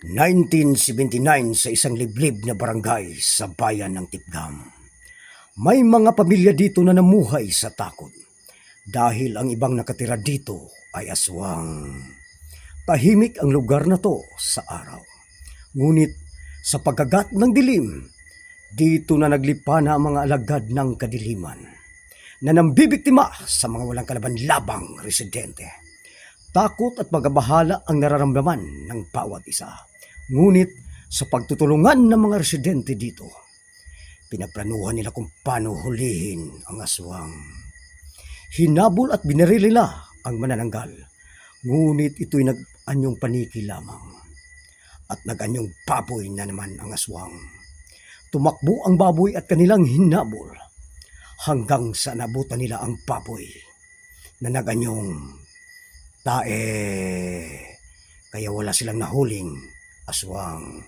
1979 sa isang liblib na barangay sa bayan ng Tipgam. May mga pamilya dito na namuhay sa takot dahil ang ibang nakatira dito ay aswang. Tahimik ang lugar na to sa araw. Ngunit sa pagkagat ng dilim, dito na naglipana ang mga alagad ng kadiliman na nambibiktima sa mga walang kalaban-labang residente. Takot at pagkabahala ang nararamdaman ng bawat isa. Ngunit sa pagtutulungan ng mga residente dito, pinaplanuhan nila kung paano hulihin ang aswang. Hinabol at binaril nila ang manananggal. Ngunit ito'y nag-anyong paniki lamang. At nag-anyong baboy na naman ang aswang. Tumakbo ang baboy at kanilang hinabol hanggang sa nabutan nila ang baboy na nag-anyong tae. Kaya wala silang nahuling aswang.